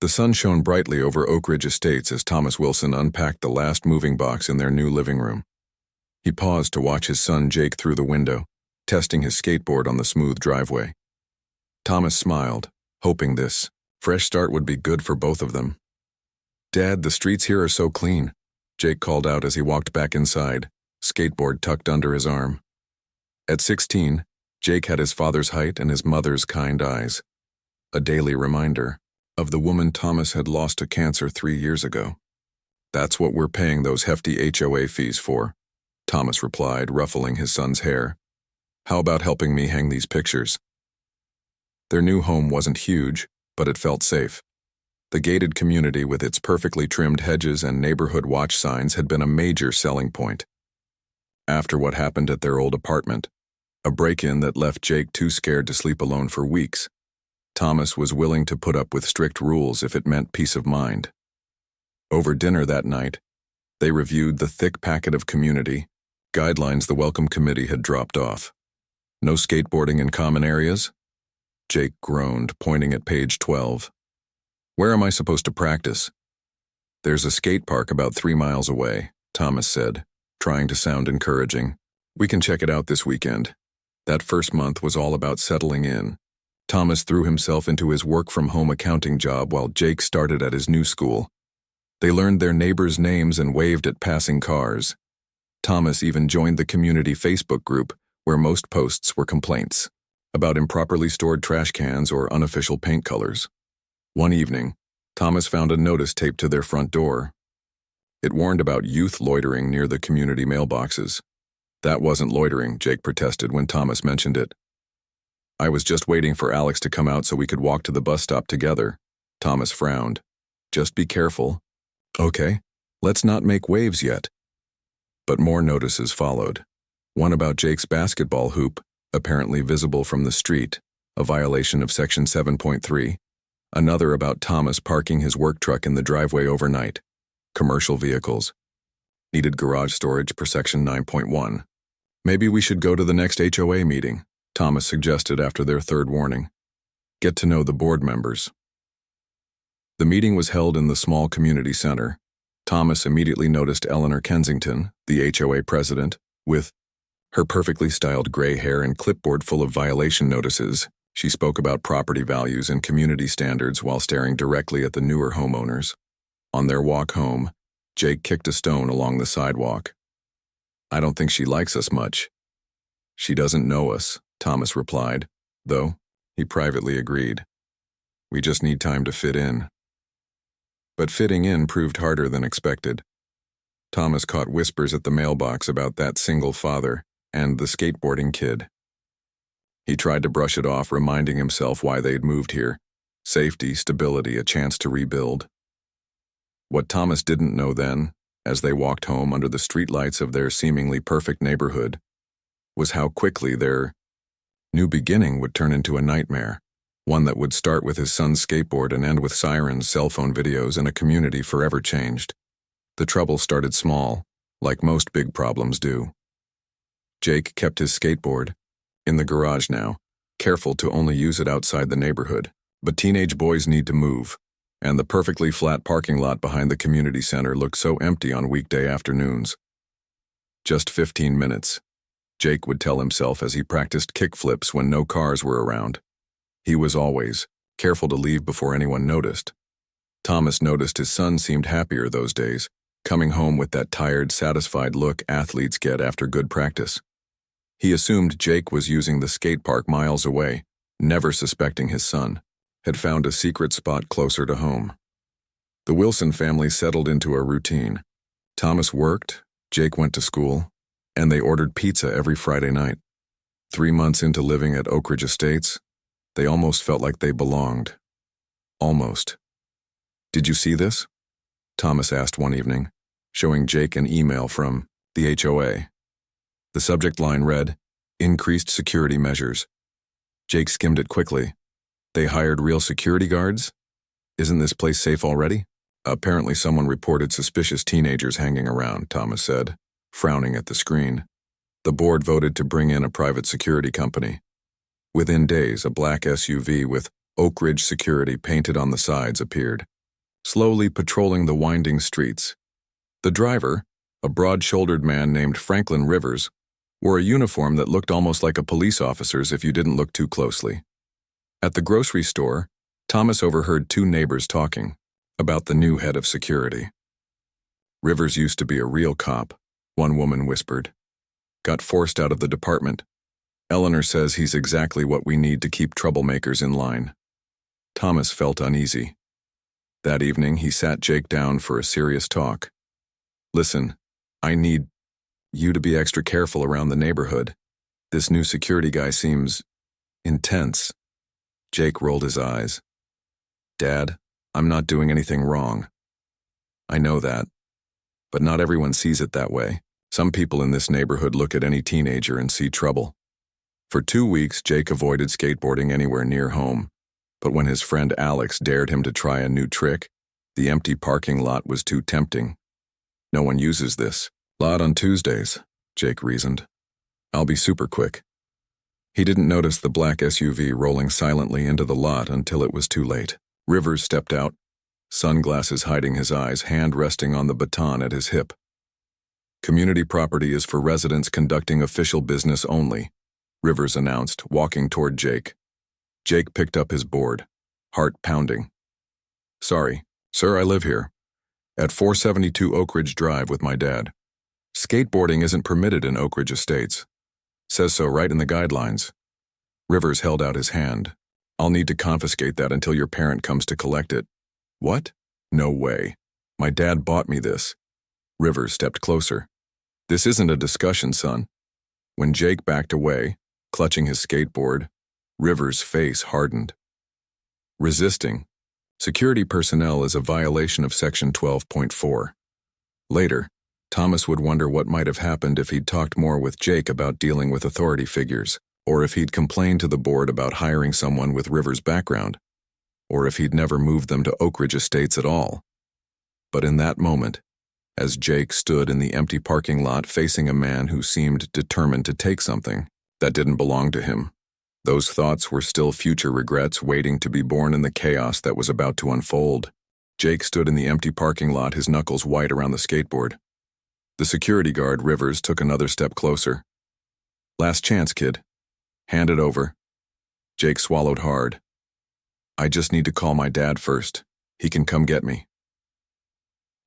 The sun shone brightly over Oak Ridge Estates as Thomas Wilson unpacked the last moving box in their new living room. He paused to watch his son Jake through the window, testing his skateboard on the smooth driveway. Thomas smiled, hoping this fresh start would be good for both of them. "Dad, the streets here are so clean," Jake called out as he walked back inside, skateboard tucked under his arm. At 16, Jake had his father's height and his mother's kind eyes, a daily reminder of the woman Thomas had lost to cancer 3 years ago. "That's what we're paying those hefty HOA fees for," Thomas replied, ruffling his son's hair. "How about helping me hang these pictures?" Their new home wasn't huge, but it felt safe. The gated community with its perfectly trimmed hedges and neighborhood watch signs had been a major selling point. After what happened at their old apartment, a break-in that left Jake too scared to sleep alone for weeks, Thomas was willing to put up with strict rules if it meant peace of mind. Over dinner that night, they reviewed the thick packet of community guidelines the Welcome Committee had dropped off. "No skateboarding in common areas?" Jake groaned, pointing at page 12. "Where am I supposed to practice?" "There's a skate park about 3 miles away," Thomas said, trying to sound encouraging. "We can check it out this weekend." That first month was all about settling in. Thomas threw himself into his work-from-home accounting job while Jake started at his new school. They learned their neighbors' names and waved at passing cars. Thomas even joined the community Facebook group, where most posts were complaints about improperly stored trash cans or unofficial paint colors. One evening, Thomas found a notice taped to their front door. It warned about youth loitering near the community mailboxes. "That wasn't loitering," Jake protested when Thomas mentioned it. "I was just waiting for Alex to come out so we could walk to the bus stop together." Thomas frowned. "Just be careful." "Okay, let's not make waves yet." But more notices followed. One about Jake's basketball hoop, apparently visible from the street, a violation of Section 7.3. Another about Thomas parking his work truck in the driveway overnight. Commercial vehicles. Needed garage storage per Section 9.1. "Maybe we should go to the next HOA meeting," Thomas suggested after their third warning. "Get to know the board members." The meeting was held in the small community center. Thomas immediately noticed Eleanor Kensington, the HOA president, with her perfectly styled gray hair and clipboard full of violation notices. She spoke about property values and community standards while staring directly at the newer homeowners. On their walk home, Jake kicked a stone along the sidewalk. "I don't think she likes us much." "She doesn't know us," Thomas replied, though he privately agreed. "We just need time to fit in." But fitting in proved harder than expected. Thomas caught whispers at the mailbox about that single father and the skateboarding kid. He tried to brush it off, reminding himself why they'd moved here. Safety, stability, a chance to rebuild. What Thomas didn't know then, as they walked home under the streetlights of their seemingly perfect neighborhood, was how quickly their new beginning would turn into a nightmare, one that would start with his son's skateboard and end with sirens, cell phone videos, and a community forever changed. The trouble started small, like most big problems do. Jake kept his skateboard in the garage now, careful to only use it outside the neighborhood. But teenage boys need to move, and the perfectly flat parking lot behind the community center looked so empty on weekday afternoons. Just 15 minutes, Jake would tell himself as he practiced kickflips when no cars were around. He was always careful to leave before anyone noticed. Thomas noticed his son seemed happier those days, coming home with that tired, satisfied look athletes get after good practice. He assumed Jake was using the skate park miles away, never suspecting his son had found a secret spot closer to home. The Wilson family settled into a routine. Thomas worked, Jake went to school, and they ordered pizza every Friday night. 3 months into living at Oak Ridge Estates, they almost felt like they belonged. Almost. "Did you see this?" Thomas asked one evening, showing Jake an email from the HOA. The subject line read, "Increased security measures." Jake skimmed it quickly. "They hired real security guards? Isn't this place safe already?" "Apparently someone reported suspicious teenagers hanging around," Thomas said, frowning at the screen. The board voted to bring in a private security company. Within days, a black SUV with Oak Ridge Security painted on the sides appeared. slowly patrolling the winding streets. The driver, a broad-shouldered man named Franklin Rivers, wore a uniform that looked almost like a police officer's if you didn't look too closely. At the grocery store, Thomas overheard two neighbors talking about the new head of security. "Rivers used to be a real cop," one woman whispered. "Got forced out of the department. Eleanor says he's exactly what we need to keep troublemakers in line." Thomas felt uneasy. That evening, he sat Jake down for a serious talk. "Listen, I need you to be extra careful around the neighborhood. This new security guy seems intense." Jake rolled his eyes. "Dad, I'm not doing anything wrong." "I know that. But not everyone sees it that way. Some people in this neighborhood look at any teenager and see trouble." For 2 weeks, Jake avoided skateboarding anywhere near home. But when his friend Alex dared him to try a new trick, the empty parking lot was too tempting. "No one uses this lot on Tuesdays," Jake reasoned. "I'll be super quick." He didn't notice the black SUV rolling silently into the lot until it was too late. Rivers stepped out, sunglasses hiding his eyes, hand resting on the baton at his hip. "Community property is for residents conducting official business only," Rivers announced, walking toward Jake. Jake picked up his board, heart pounding. "Sorry, sir, I live here. At 472 Oak Ridge Drive with my dad. Skateboarding isn't permitted in Oak Ridge Estates. Says so right in the guidelines." Rivers held out his hand. "I'll need to confiscate that until your parent comes to collect it." "What? No way. My dad bought me this." Rivers stepped closer. "This isn't a discussion, son." When Jake backed away, clutching his skateboard, Rivers' face hardened. "Resisting security personnel is a violation of Section 12.4. Later, Thomas would wonder what might have happened if he'd talked more with Jake about dealing with authority figures, or if he'd complained to the board about hiring someone with Rivers' background, or if he'd never moved them to Oak Ridge Estates at all. But in that moment, as Jake stood in the empty parking lot facing a man who seemed determined to take something that didn't belong to him, those thoughts were still future regrets waiting to be born in the chaos that was about to unfold. Jake stood in the empty parking lot, his knuckles white around the skateboard. The security guard, Rivers, took another step closer. "Last chance, kid. Hand it over." Jake swallowed hard. "I just need to call my dad first. He can come get me."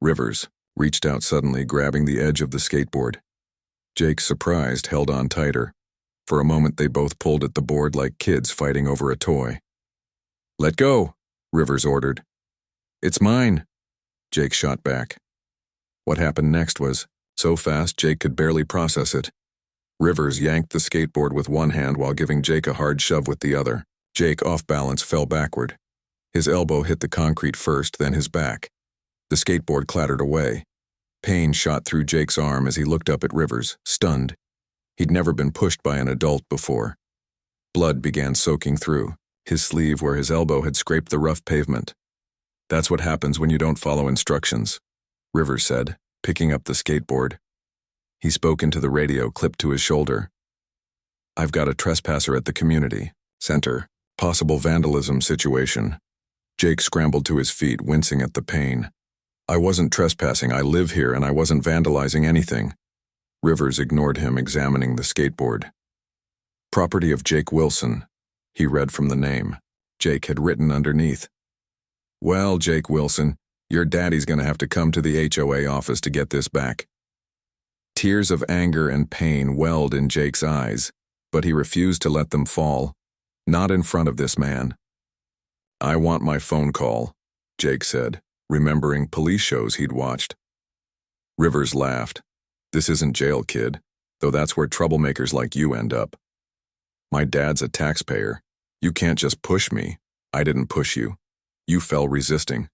Rivers reached out suddenly, grabbing the edge of the skateboard. Jake, surprised, held on tighter. For a moment, they both pulled at the board like kids fighting over a toy. "Let go," Rivers ordered. "It's mine," Jake shot back. What happened next was so fast Jake could barely process it. Rivers yanked the skateboard with one hand while giving Jake a hard shove with the other. Jake, off balance, fell backward. His elbow hit the concrete first, then his back. The skateboard clattered away. Pain shot through Jake's arm as he looked up at Rivers, stunned. He'd never been pushed by an adult before. Blood began soaking through his sleeve where his elbow had scraped the rough pavement. "That's what happens when you don't follow instructions," Rivers said, picking up the skateboard. He spoke into the radio clipped to his shoulder. "I've got a trespasser at the community center. Possible vandalism situation." Jake scrambled to his feet, wincing at the pain. "I wasn't trespassing. I live here and I wasn't vandalizing anything." Rivers ignored him, examining the skateboard. "Property of Jake Wilson," he read from the name. Jake had written underneath. "Well, Jake Wilson, your daddy's gonna have to come to the HOA office to get this back." Tears of anger and pain welled in Jake's eyes, but he refused to let them fall. Not in front of this man. "I want my phone call," Jake said, remembering police shows he'd watched. Rivers laughed. "This isn't jail, kid, though that's where troublemakers like you end up. My dad's a taxpayer. You can't just push me. I didn't push you. You fell resisting.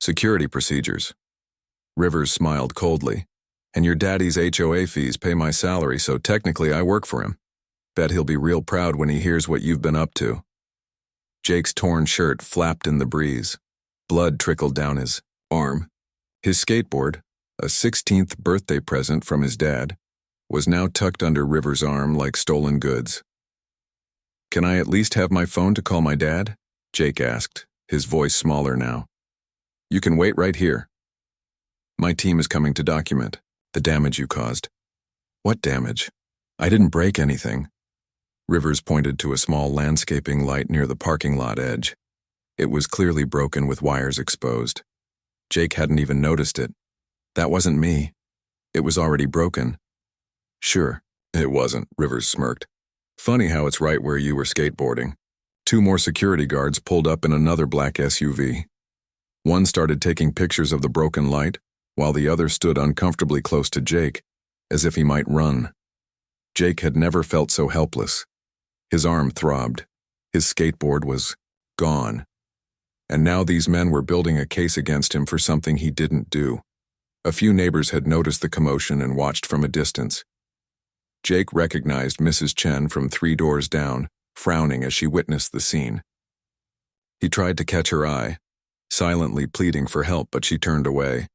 Security procedures." Rivers smiled coldly. "And your daddy's HOA fees pay my salary, so technically I work for him. Bet he'll be real proud when he hears what you've been up to." Jake's torn shirt flapped in the breeze. Blood trickled down his arm. His skateboard, a 16th birthday present from his dad, was now tucked under Rivers' arm like stolen goods. "Can I at least have my phone to call my dad?" Jake asked, his voice smaller now. You can wait right here. My team is coming to document the damage you caused. What damage? I didn't break anything. Rivers pointed to a small landscaping light near the parking lot edge. It was clearly broken with wires exposed. Jake hadn't even noticed it. That wasn't me. It was already broken. Sure, it wasn't, Rivers smirked. Funny how it's right where you were skateboarding. 2 more security guards pulled up in another black SUV. One started taking pictures of the broken light, while the other stood uncomfortably close to Jake, as if he might run. Jake had never felt so helpless. His arm throbbed. His skateboard was gone. And now these men were building a case against him for something he didn't do. A few neighbors had noticed the commotion and watched from a distance. Jake recognized Mrs. Chen from 3 doors down, frowning as she witnessed the scene. He tried to catch her eye, silently pleading for help, but she turned away.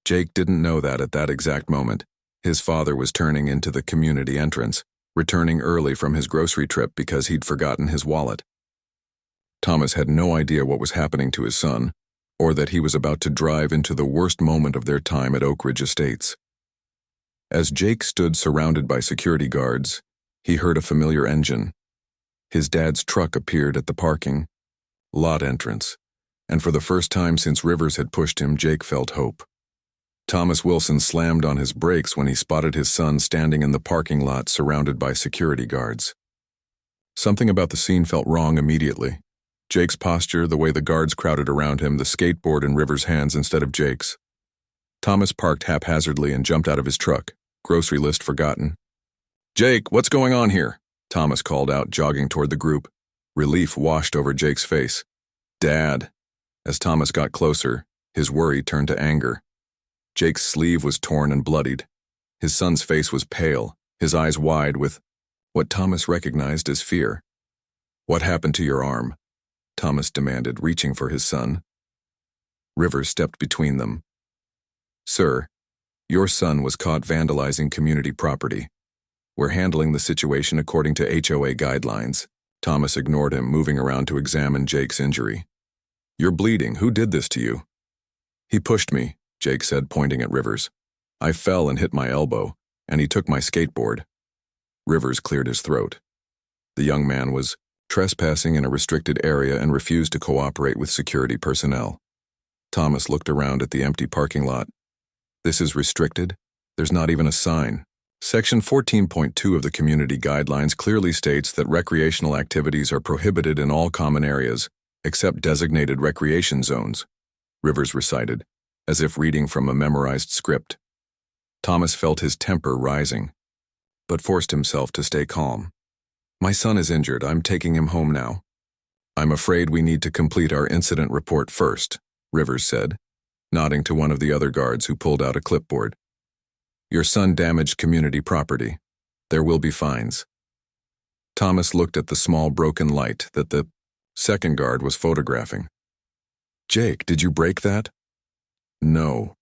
Jake didn't know that at that exact moment, his father was turning into the community entrance, returning early from his grocery trip because he'd forgotten his wallet. Thomas had no idea what was happening to his son, or that he was about to drive into the worst moment of their time at Oak Ridge Estates. As Jake stood surrounded by security guards, he heard a familiar engine. His dad's truck appeared at the parking lot entrance, and for the first time since Rivers had pushed him, Jake felt hope. Thomas Wilson slammed on his brakes when he spotted his son standing in the parking lot surrounded by security guards. Something about the scene felt wrong immediately. Jake's posture, the way the guards crowded around him, the skateboard in Rivers' hands instead of Jake's. Thomas parked haphazardly and jumped out of his truck, grocery list forgotten. "Jake, what's going on here?" Thomas called out, jogging toward the group. Relief washed over Jake's face. "Dad." As Thomas got closer, his worry turned to anger. Jake's sleeve was torn and bloodied. His son's face was pale, his eyes wide with what Thomas recognized as fear. "What happened to your arm?" Thomas demanded, reaching for his son. Rivers stepped between them. "Sir, your son was caught vandalizing community property. We're handling the situation according to HOA guidelines." Thomas ignored him, moving around to examine Jake's injury. "You're bleeding. Who did this to you?" "He pushed me," Jake said, pointing at Rivers. "I fell and hit my elbow, and he took my skateboard." Rivers cleared his throat. The young man was trespassing in a restricted area and refused to cooperate with security personnel. Thomas looked around at the empty parking lot. "This is restricted? There's not even a sign." Section 14.2 of the community guidelines clearly states that recreational activities are prohibited in all common areas, except designated recreation zones, Rivers recited, as if reading from a memorized script. Thomas felt his temper rising, but forced himself to stay calm. "My son is injured. I'm taking him home now." "I'm afraid we need to complete our incident report first," Rivers said, nodding to one of the other guards who pulled out a clipboard. "Your son damaged community property. There will be fines." Thomas looked at the small broken light that the second guard was photographing. "Jake, did you break that?" "No.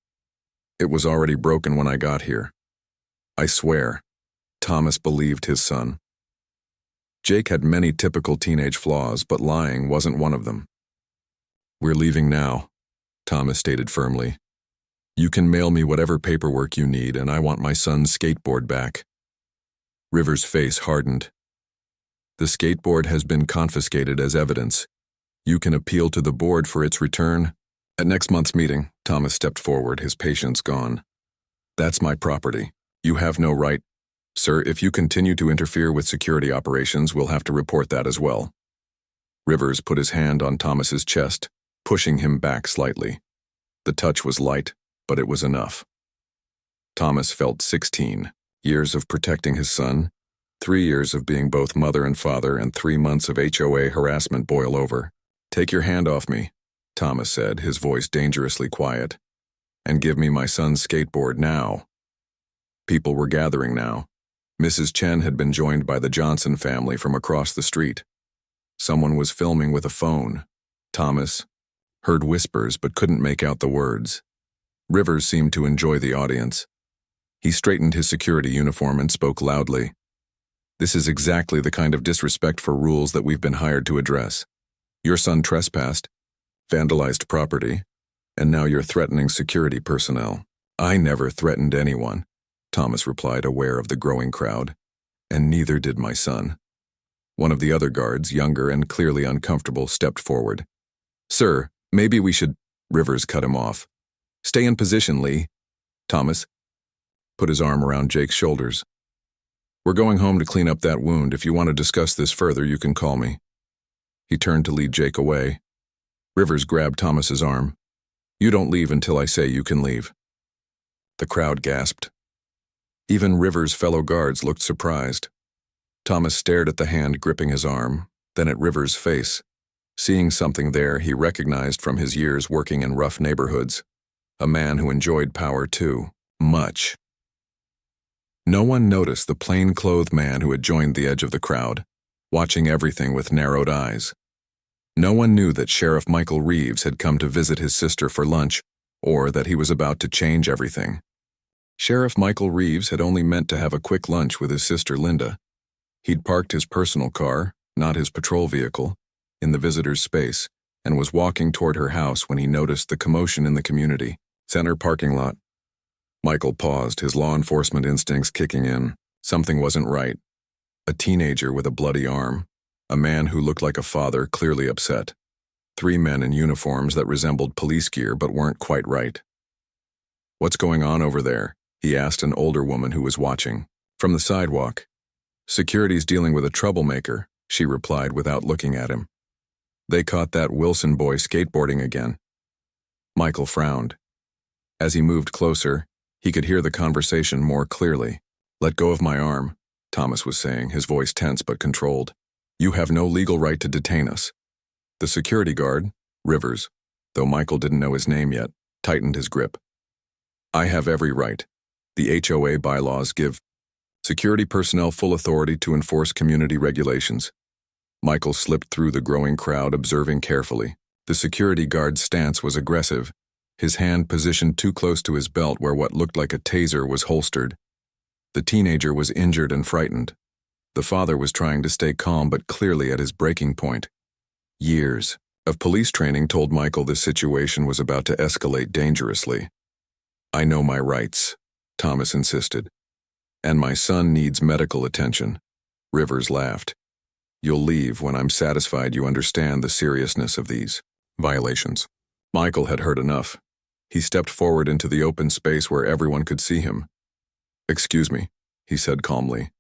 It was already broken when I got here." "I swear." Thomas believed his son. Jake had many typical teenage flaws, but lying wasn't one of them. "We're leaving now," Thomas stated firmly. "You can mail me whatever paperwork you need, and I want my son's skateboard back." Rivers' face hardened. "The skateboard has been confiscated as evidence. You can appeal to the board for its return." At next month's meeting, Thomas stepped forward, his patience gone. "That's my property. You have no right." "Sir, if you continue to interfere with security operations, we'll have to report that as well." Rivers put his hand on Thomas's chest, pushing him back slightly. The touch was light, but it was enough. Thomas felt 16 years of protecting his son, 3 years of being both mother and father, and 3 months of HOA harassment boil over. "Take your hand off me," Thomas said, his voice dangerously quiet, "and give me my son's skateboard now." People were gathering now. Mrs. Chen had been joined by the Johnson family from across the street. Someone was filming with a phone. Thomas heard whispers but couldn't make out the words. Rivers seemed to enjoy the audience. He straightened his security uniform and spoke loudly. "This is exactly the kind of disrespect for rules that we've been hired to address. Your son trespassed, vandalized property, And now you're threatening security personnel. I never threatened anyone, Thomas replied, aware of the growing crowd. And neither did my son. One of the other guards, younger and clearly uncomfortable, stepped forward. Sir, maybe we should... Rivers cut him off. Stay in position, Lee. Thomas put his arm around Jake's shoulders. We're going home to clean up that wound. If you want to discuss this further, you can call me. He turned to lead Jake away. Rivers grabbed Thomas's arm. You don't leave until I say you can leave. The crowd gasped. Even Rivers' fellow guards looked surprised. Thomas stared at the hand gripping his arm, then at Rivers' face. Seeing something there he recognized from his years working in rough neighborhoods. A man who enjoyed power too, much. No one noticed the plain-clothed man who had joined the edge of the crowd, watching everything with narrowed eyes. No one knew that Sheriff Michael Reeves had come to visit his sister for lunch, or that he was about to change everything. Sheriff Michael Reeves had only meant to have a quick lunch with his sister Linda. He'd parked his personal car, not his patrol vehicle, in the visitor's space, and was walking toward her house when he noticed the commotion in the community center parking lot. Michael paused, his law enforcement instincts kicking in. Something wasn't right. A teenager with a bloody arm. A man who looked like a father, clearly upset. 3 men in uniforms that resembled police gear but weren't quite right. What's going on over there? He asked an older woman who was watching. From the sidewalk. Security's dealing with a troublemaker, she replied without looking at him. They caught that Wilson boy skateboarding again. Michael frowned. As he moved closer, he could hear the conversation more clearly. Let go of my arm, Thomas was saying, his voice tense but controlled. You have no legal right to detain us. The security guard, Rivers, though Michael didn't know his name yet, tightened his grip. I have every right. The HOA bylaws give security personnel full authority to enforce community regulations. Michael slipped through the growing crowd, observing carefully. The security guard's stance was aggressive, his hand positioned too close to his belt where what looked like a taser was holstered. The teenager was injured and frightened. The father was trying to stay calm but clearly at his breaking point. Years of police training told Michael this situation was about to escalate dangerously. I know my rights, Thomas insisted. And my son needs medical attention. Rivers laughed. You'll leave when I'm satisfied you understand the seriousness of these violations. Michael had heard enough. He stepped forward into the open space where everyone could see him. Excuse me, he said calmly.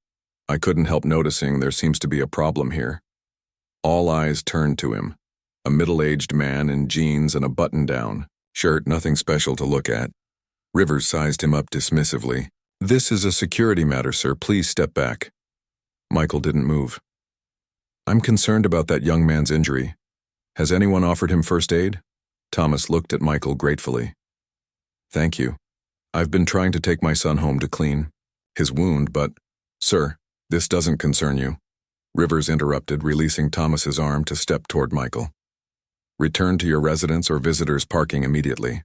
I couldn't help noticing there seems to be a problem here. All eyes turned to him. A middle-aged man in jeans and a button-down shirt, nothing special to look at. Rivers sized him up dismissively. This is a security matter, sir. Please step back. Michael didn't move. I'm concerned about that young man's injury. Has anyone offered him first aid? Thomas looked at Michael gratefully. Thank you. I've been trying to take my son home to clean his wound, but, sir, this doesn't concern you. Rivers interrupted, releasing Thomas's arm to step toward Michael. Return to your residence or visitors parking immediately.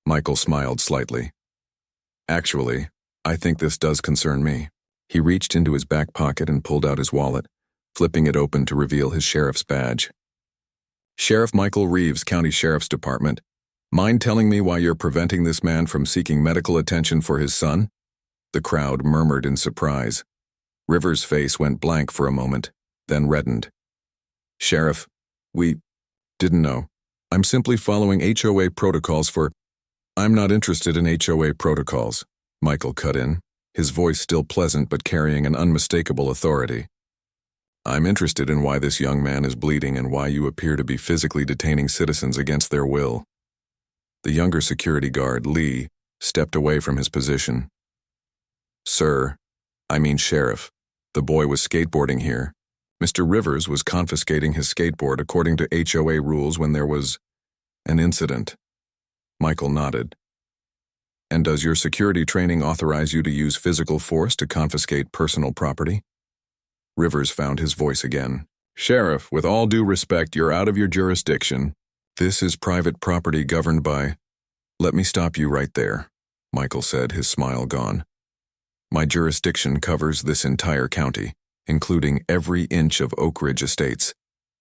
Michael smiled slightly. Actually, I think this does concern me. He reached into his back pocket and pulled out his wallet, flipping it open to reveal his sheriff's badge. Sheriff Michael Reeves, County Sheriff's Department. Mind telling me why you're preventing this man from seeking medical attention for his son? The crowd murmured in surprise. Rivers' face went blank for a moment, then reddened. Sheriff, we didn't know. I'm simply following HOA protocols for... I'm not interested in HOA protocols, Michael cut in, his voice still pleasant but carrying an unmistakable authority. I'm interested in why this young man is bleeding and why you appear to be physically detaining citizens against their will. The younger security guard, Lee, stepped away from his position. Sir, I mean Sheriff, the boy was skateboarding here. Mr. Rivers was confiscating his skateboard according to HOA rules when there was an incident. Michael nodded. And does your security training authorize you to use physical force to confiscate personal property? Rivers found his voice again. Sheriff, with all due respect, you're out of your jurisdiction. This is private property governed by... Let me stop you right there, Michael said, his smile gone. My jurisdiction covers this entire county, including every inch of Oak Ridge Estates,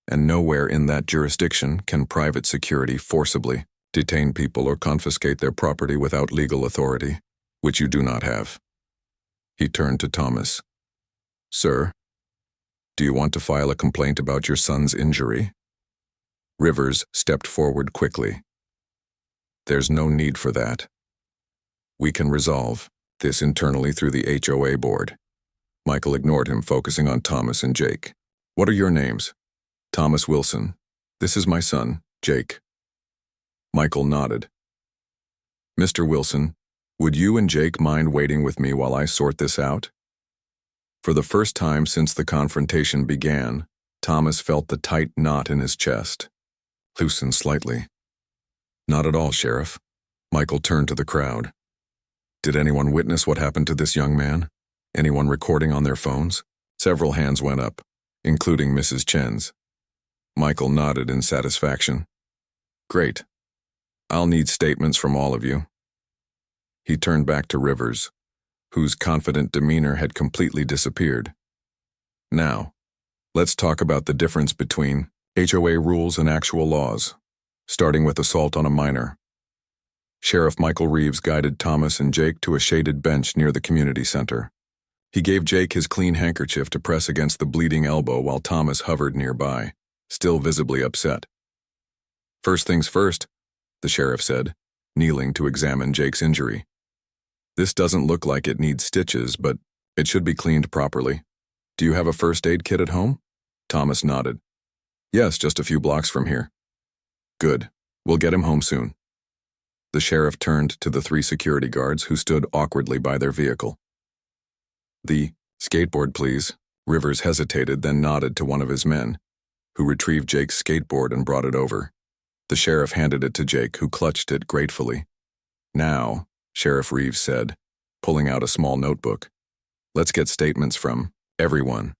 and nowhere in that jurisdiction can private security forcibly detain people or confiscate their property without legal authority, which you do not have. He turned to Thomas. Sir, do you want to file a complaint about your son's injury? Rivers stepped forward quickly. There's no need for that. We can resolve this internally through the HOA board. Michael ignored him, focusing on Thomas and Jake. What are your names? Thomas Wilson. This is my son, Jake. Michael nodded. Mr. Wilson, would you and Jake mind waiting with me while I sort this out? For the first time since the confrontation began, Thomas felt the tight knot in his chest. Loosen slightly. Not at all, Sheriff. Michael turned to the crowd. Did anyone witness what happened to this young man? Anyone recording on their phones? Several hands went up, including Mrs. Chen's. Michael nodded in satisfaction. Great. I'll need statements from all of you. He turned back to Rivers, whose confident demeanor had completely disappeared. Now, let's talk about the difference between HOA rules and actual laws, starting with assault on a minor. Sheriff Michael Reeves guided Thomas and Jake to a shaded bench near the community center. He gave Jake his clean handkerchief to press against the bleeding elbow while Thomas hovered nearby, still visibly upset. First things first, the sheriff said, kneeling to examine Jake's injury. This doesn't look like it needs stitches, but it should be cleaned properly. Do you have a first aid kit at home? Thomas nodded. Yes, just a few blocks from here. Good. We'll get him home soon. The sheriff turned to the 3 security guards who stood awkwardly by their vehicle. The skateboard, please. Rivers hesitated, then nodded to one of his men, who retrieved Jake's skateboard and brought it over. The sheriff handed it to Jake, who clutched it gratefully. Now, Sheriff Reeves said, pulling out a small notebook, let's get statements from everyone.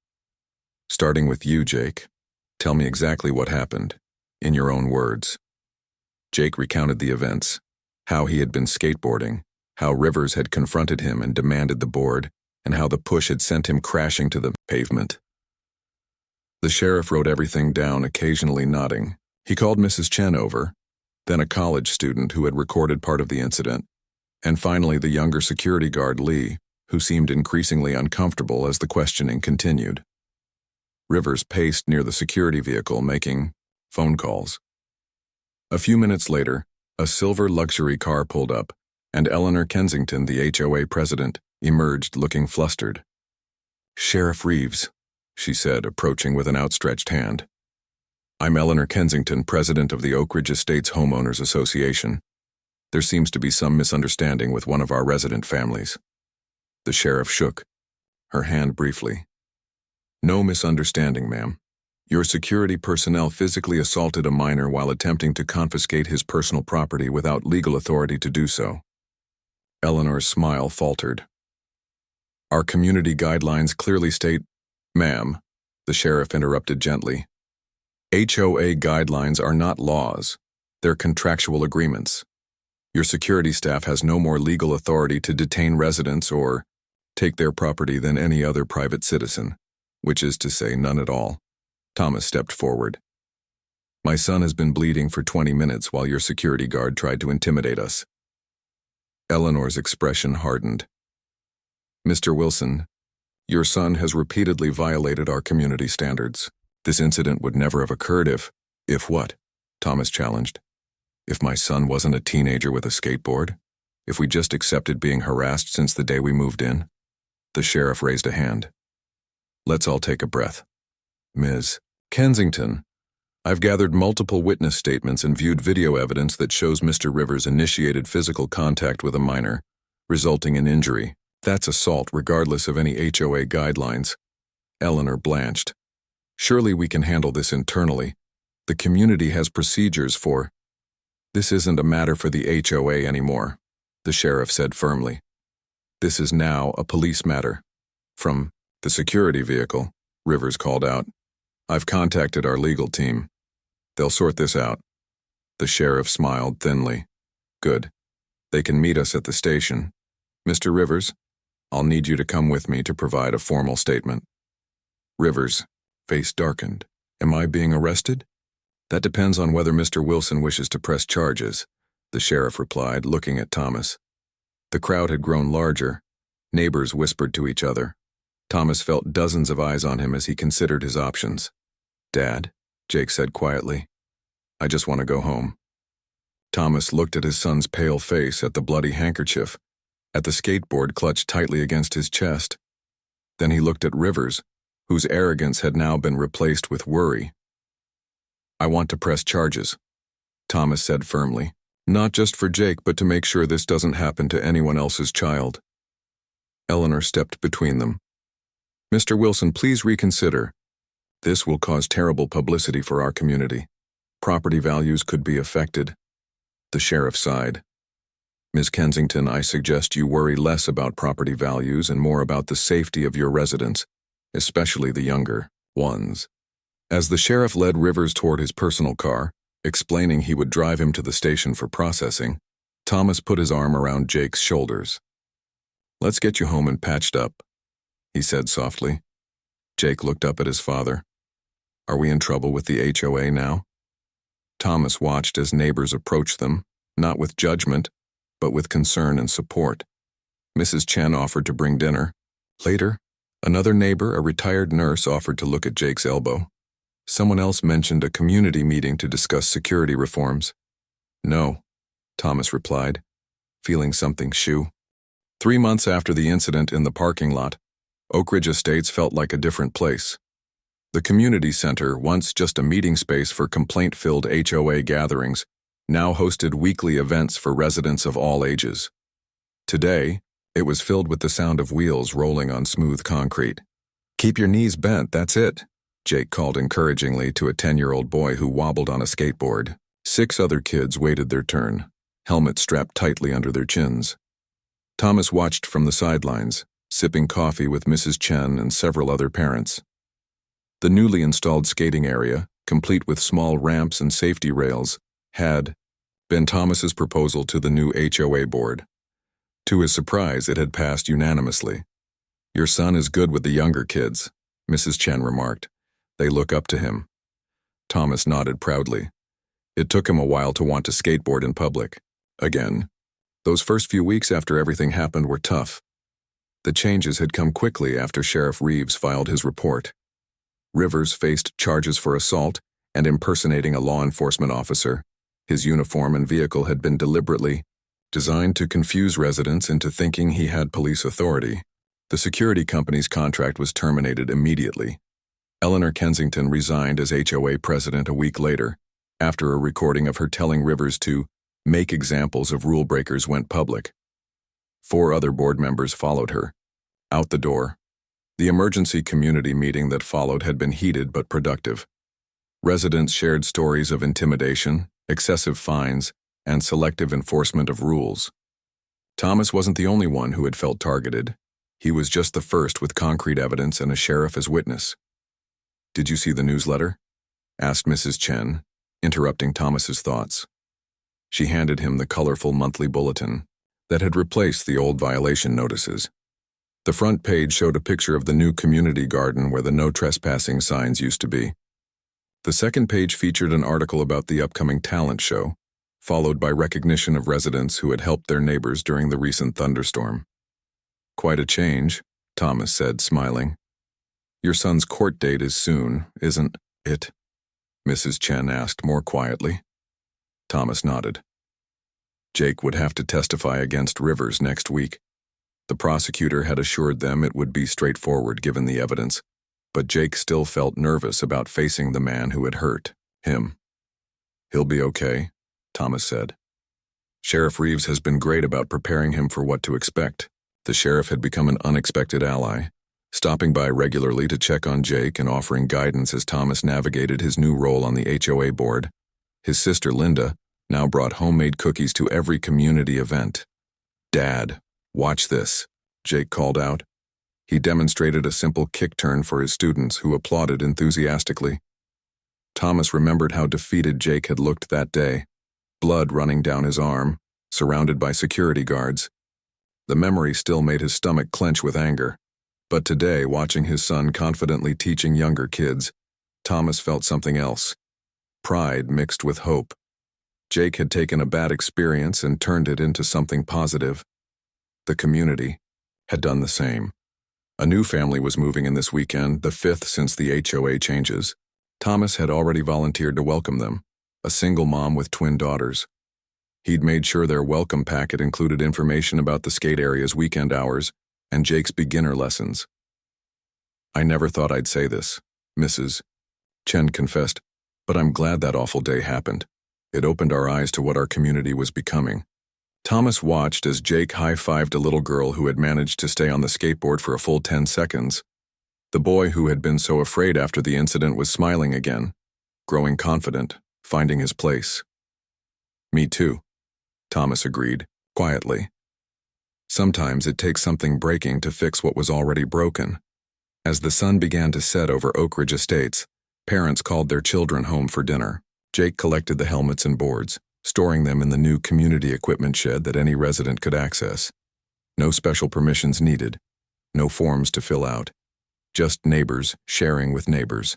Starting with you, Jake. Tell me exactly what happened, in your own words. Jake recounted the events, how he had been skateboarding, how Rivers had confronted him and demanded the board, and how the push had sent him crashing to the pavement. The sheriff wrote everything down, occasionally nodding. He called Mrs. Chen over, then a college student who had recorded part of the incident, and finally the younger security guard, Lee, who seemed increasingly uncomfortable as the questioning continued. Rivers paced near the security vehicle, making phone calls. A few minutes later, a silver luxury car pulled up, and Eleanor Kensington, the HOA president, emerged looking flustered. Sheriff Reeves, she said, approaching with an outstretched hand. I'm Eleanor Kensington, president of the Oak Ridge Estates Homeowners Association. There seems to be some misunderstanding with one of our resident families. The sheriff shook her hand briefly. No misunderstanding, ma'am. Your security personnel physically assaulted a minor while attempting to confiscate his personal property without legal authority to do so. Eleanor's smile faltered. Our community guidelines clearly state, ma'am, the sheriff interrupted gently. HOA guidelines are not laws. They're contractual agreements. Your security staff has no more legal authority to detain residents or take their property than any other private citizen, which is to say none at all. Thomas stepped forward. My son has been bleeding for 20 minutes while your security guard tried to intimidate us. Eleanor's expression hardened. Mr. Wilson, your son has repeatedly violated our community standards. This incident would never have occurred if what? Thomas challenged. If my son wasn't a teenager with a skateboard? If we just accepted being harassed since the day we moved in? The sheriff raised a hand. Let's all take a breath. Ms. Kensington, I've gathered multiple witness statements and viewed video evidence that shows Mr. Rivers initiated physical contact with a minor, resulting in injury. That's assault regardless of any HOA guidelines. Eleanor blanched. Surely we can handle this internally. The community has procedures for... This isn't a matter for the HOA anymore, the sheriff said firmly. This is now a police matter. From the security vehicle, Rivers called out. I've contacted our legal team. They'll sort this out. The sheriff smiled thinly. Good. They can meet us at the station. Mr. Rivers, I'll need you to come with me to provide a formal statement. Rivers' face darkened. Am I being arrested? That depends on whether Mr. Wilson wishes to press charges. the sheriff replied, looking at Thomas. The crowd had grown larger. Neighbors whispered to each other. Thomas felt dozens of eyes on him as he considered his options. "Dad," Jake said quietly, "I just want to go home." Thomas looked at his son's pale face, at the bloody handkerchief, at the skateboard clutched tightly against his chest. Then he looked at Rivers, whose arrogance had now been replaced with worry. "I want to press charges," Thomas said firmly, "not just for Jake, but to make sure this doesn't happen to anyone else's child." Eleanor stepped between them. "Mr. Wilson, please reconsider. This will cause terrible publicity for our community. Property values could be affected." The sheriff sighed. "Ms. Kensington, I suggest you worry less about property values and more about the safety of your residents, especially the younger ones." As the sheriff led Rivers toward his personal car, explaining he would drive him to the station for processing, Thomas put his arm around Jake's shoulders. "Let's get you home and patched up," he said softly. Jake looked up at his father. "Are we in trouble with the HOA now?" Thomas watched as neighbors approached them, not with judgment, but with concern and support. Mrs. Chen offered to bring dinner. Later, another neighbor, a retired nurse, offered to look at Jake's elbow. Someone else mentioned a community meeting to discuss security reforms. "No," Thomas replied, feeling something shoo. 3 months after the incident in the parking lot, Oak Ridge Estates felt like a different place. The community center, once just a meeting space for complaint-filled HOA gatherings, now hosted weekly events for residents of all ages. Today, it was filled with the sound of wheels rolling on smooth concrete. "Keep your knees bent, that's it," Jake called encouragingly to a 10-year-old boy who wobbled on a skateboard. 6 other kids waited their turn, helmets strapped tightly under their chins. Thomas watched from the sidelines, sipping coffee with Mrs. Chen and several other parents. The newly installed skating area, complete with small ramps and safety rails, had been Thomas's proposal to the new HOA board. To his surprise, it had passed unanimously. "Your son is good with the younger kids," Mrs. Chen remarked. "They look up to him." Thomas nodded proudly. It took him a while to want to skateboard in public. Again. Those first few weeks after everything happened were tough. The changes had come quickly after Sheriff Reeves filed his report. Rivers faced charges for assault and impersonating a law enforcement officer. His uniform and vehicle had been deliberately designed to confuse residents into thinking he had police authority. The security company's contract was terminated immediately. Eleanor Kensington resigned as HOA president a week later, after a recording of her telling Rivers to make examples of rule breakers went public. 4 other board members followed her. Out the door. The emergency community meeting that followed had been heated but productive. Residents shared stories of intimidation, excessive fines, and selective enforcement of rules. Thomas wasn't the only one who had felt targeted. He was just the first with concrete evidence and a sheriff as witness. "Did you see the newsletter?" asked Mrs. Chen, interrupting Thomas's thoughts. She handed him the colorful monthly bulletin that had replaced the old violation notices. The front page showed a picture of the new community garden where the no trespassing signs used to be. The second page featured an article about the upcoming talent show, followed by recognition of residents who had helped their neighbors during the recent thunderstorm. "Quite a change," Thomas said, smiling. "Your son's court date is soon, isn't it?" Mrs. Chen asked more quietly. Thomas nodded. Jake would have to testify against Rivers next week. The prosecutor had assured them it would be straightforward given the evidence, but Jake still felt nervous about facing the man who had hurt him. "He'll be okay," Thomas said. Sheriff Reeves has been great about preparing him for what to expect. The sheriff had become an unexpected ally, stopping by regularly to check on Jake and offering guidance as Thomas navigated his new role on the HOA board. His sister Linda now brought homemade cookies to every community event. "Dad, watch this," Jake called out. He demonstrated a simple kick turn for his students, who applauded enthusiastically. Thomas remembered how defeated Jake had looked that day, blood running down his arm, surrounded by security guards. The memory still made his stomach clench with anger. But today, watching his son confidently teaching younger kids, Thomas felt something else. Pride mixed with hope. Jake had taken a bad experience and turned it into something positive. The community had done the same. A new family was moving in this weekend, the fifth since the HOA changes. Thomas had already volunteered to welcome them, a single mom with twin daughters. He'd made sure their welcome packet included information about the skate area's weekend hours and Jake's beginner lessons. "I never thought I'd say this," Mrs. Chen confessed, "but I'm glad that awful day happened. It opened our eyes to what our community was becoming." Thomas watched as Jake high-fived a little girl who had managed to stay on the skateboard for a full 10 seconds. The boy who had been so afraid after the incident was smiling again, growing confident, finding his place. "Me too," Thomas agreed, quietly. Sometimes it takes something breaking to fix what was already broken. As the sun began to set over Oak Ridge Estates, parents called their children home for dinner. Jake collected the helmets and boards, storing them in the new community equipment shed that any resident could access. No special permissions needed, no forms to fill out, just neighbors sharing with neighbors.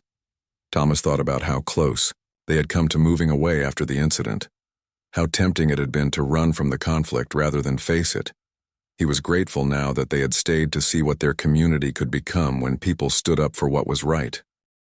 Thomas thought about how close they had come to moving away after the incident, how tempting it had been to run from the conflict rather than face it. He was grateful now that they had stayed to see what their community could become when people stood up for what was right.